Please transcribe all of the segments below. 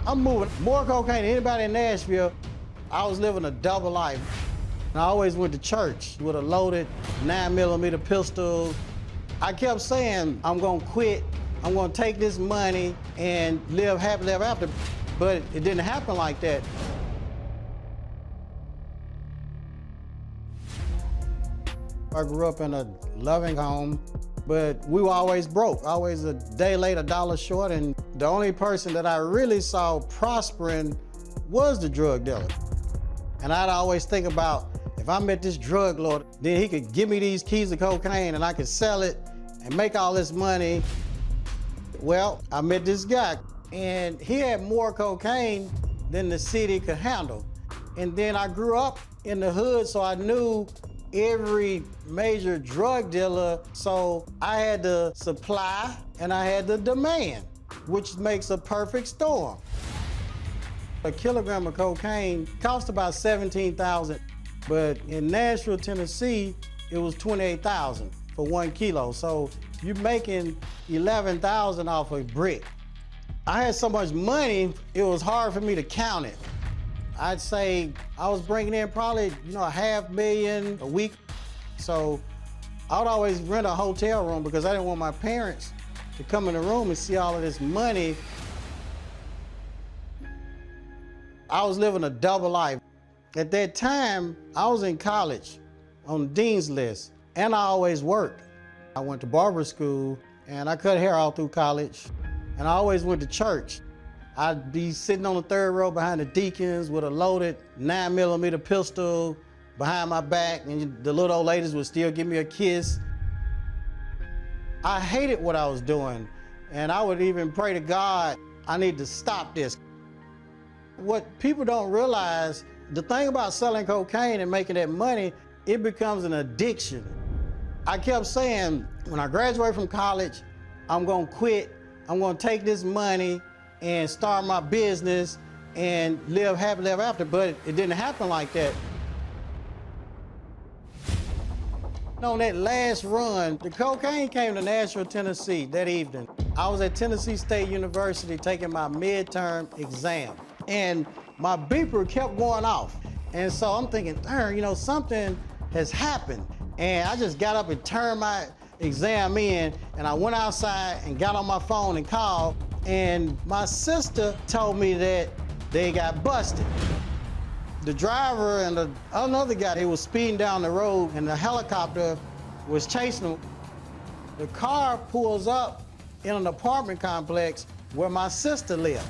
I'm moving more cocaine than anybody in Nashville. I was living a double life. And I always went to church with a loaded 9mm pistol. I kept saying, I'm gonna quit, I'm gonna take this money and live happily ever after. But it didn't happen like that. I grew up in a loving home, but we were always broke, always a day late, a dollar short, and the only person that I really saw prospering was the drug dealer. And I'd always think about, if I met this drug lord, then he could give me these keys of cocaine and I could sell it and make all this money. Well, I met this guy, and he had more cocaine than the city could handle. And then I grew up in the hood, so I knew every major drug dealer, so I had the supply and I had the demand, which makes a perfect storm. A kilogram of cocaine cost about $17,000, but in Nashville, Tennessee, it was $28,000 for 1 kilo. So you're making $11,000 off a brick. I had so much money, it was hard for me to count it. I'd say I was bringing in probably, $500,000 a week. So I would always rent a hotel room because I didn't want my parents to come in the room and see all of this money. I was living a double life. At that time, I was in college on the dean's list, and I always worked. I went to barber school, and I cut hair all through college, and I always went to church. I'd be sitting on the third row behind the deacons with a loaded 9mm pistol behind my back, and the little old ladies would still give me a kiss. I hated what I was doing, and I would even pray to God, I need to stop this. What people don't realize, the thing about selling cocaine and making that money, it becomes an addiction. I kept saying, when I graduate from college, I'm gonna quit, I'm gonna take this money and start my business and live happily ever after, but it didn't happen like that. On that last run, the cocaine came to Nashville, Tennessee that evening. I was at Tennessee State University taking my midterm exam, and my beeper kept going off. And so I'm thinking, darn, something has happened. And I just got up and turned my exam in, and I went outside and got on my phone and called, and my sister told me that they got busted. The driver and another guy, they was speeding down the road, and the helicopter was chasing them. The car pulls up in an apartment complex where my sister lived.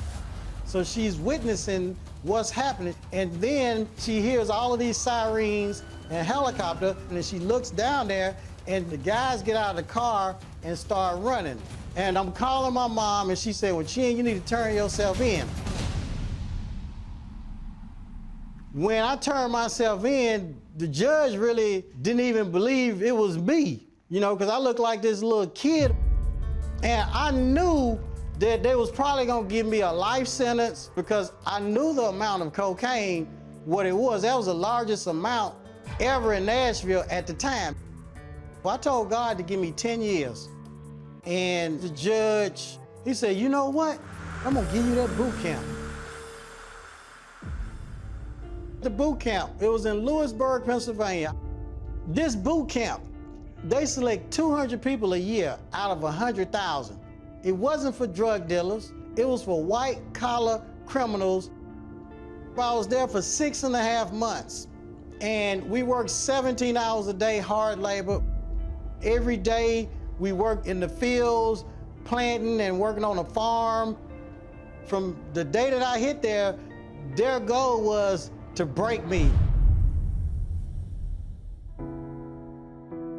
So she's witnessing what's happening, and then she hears all of these sirens and helicopter, and then she looks down there, and the guys get out of the car and start running. And I'm calling my mom, and she said, well, Chin, you need to turn yourself in. When I turned myself in, the judge really didn't even believe it was me, because I looked like this little kid. And I knew that they was probably gonna give me a life sentence because I knew the amount of cocaine, what it was. That was the largest amount ever in Nashville at the time. Well, I told God to give me 10 years. And the judge, he said, you know what? I'm gonna give you that boot camp. The boot camp, it was in Lewisburg, Pennsylvania. This boot camp, they select 200 people a year out of 100,000. It wasn't for drug dealers, it was for white-collar criminals. I was there for 6.5 months, and we worked 17 hours a day, hard labor. Every day, we worked in the fields, planting and working on a farm. From the day that I hit there, their goal was to break me.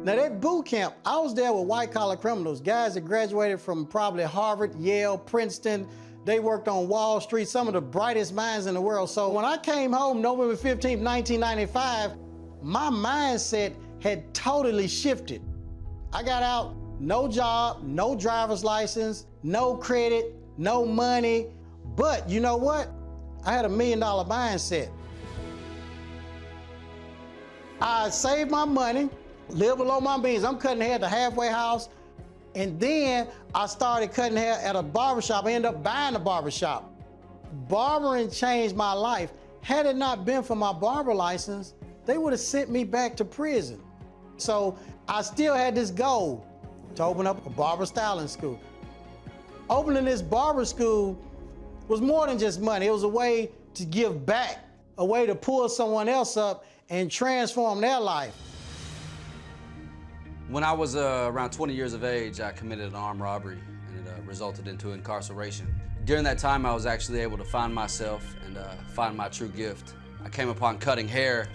Now that boot camp, I was there with white-collar criminals, guys that graduated from probably Harvard, Yale, Princeton. They worked on Wall Street, some of the brightest minds in the world. So when I came home November 15th, 1995, my mindset had totally shifted. I got out, no job, no driver's license, no credit, no money. But you know what? I had $1 million mindset. I saved my money, lived below my means. I'm cutting hair at the halfway house. And then I started cutting hair at a barbershop. I ended up buying a barbershop. Barbering changed my life. Had it not been for my barber license, they would have sent me back to prison. So I still had this goal to open up a barber styling school. Opening this barber school was more than just money. It was a way to give back, a way to pull someone else up and transform their life. When I was around 20 years of age, I committed an armed robbery, and it resulted into incarceration. During that time, I was actually able to find myself and find my true gift. I came upon cutting hair,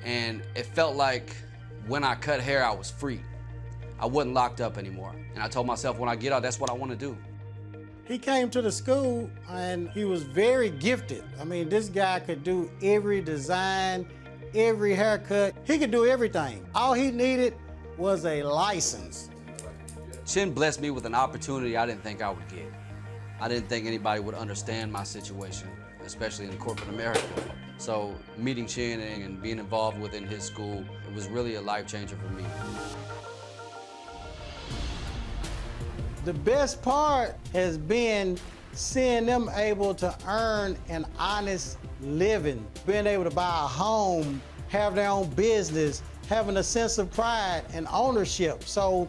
and it felt like when I cut hair, I was free. I wasn't locked up anymore. And I told myself, when I get out, that's what I want to do. He came to the school and he was very gifted. I mean, this guy could do every design, every haircut. He could do everything. All he needed was a license. Chin blessed me with an opportunity I didn't think I would get. I didn't think anybody would understand my situation, especially in corporate America. So meeting Chin and being involved within his school, it was really a life changer for me. The best part has been seeing them able to earn an honest living, being able to buy a home, have their own business, having a sense of pride and ownership. So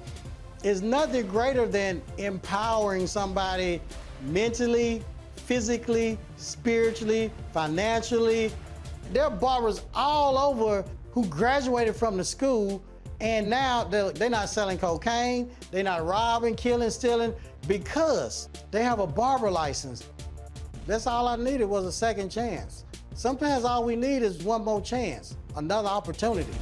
it's nothing greater than empowering somebody mentally, physically, spiritually, financially. There are barbers all over who graduated from the school, and now they're not selling cocaine, they're not robbing, killing, stealing, because they have a barber license. That's all I needed was a second chance. Sometimes all we need is one more chance, another opportunity.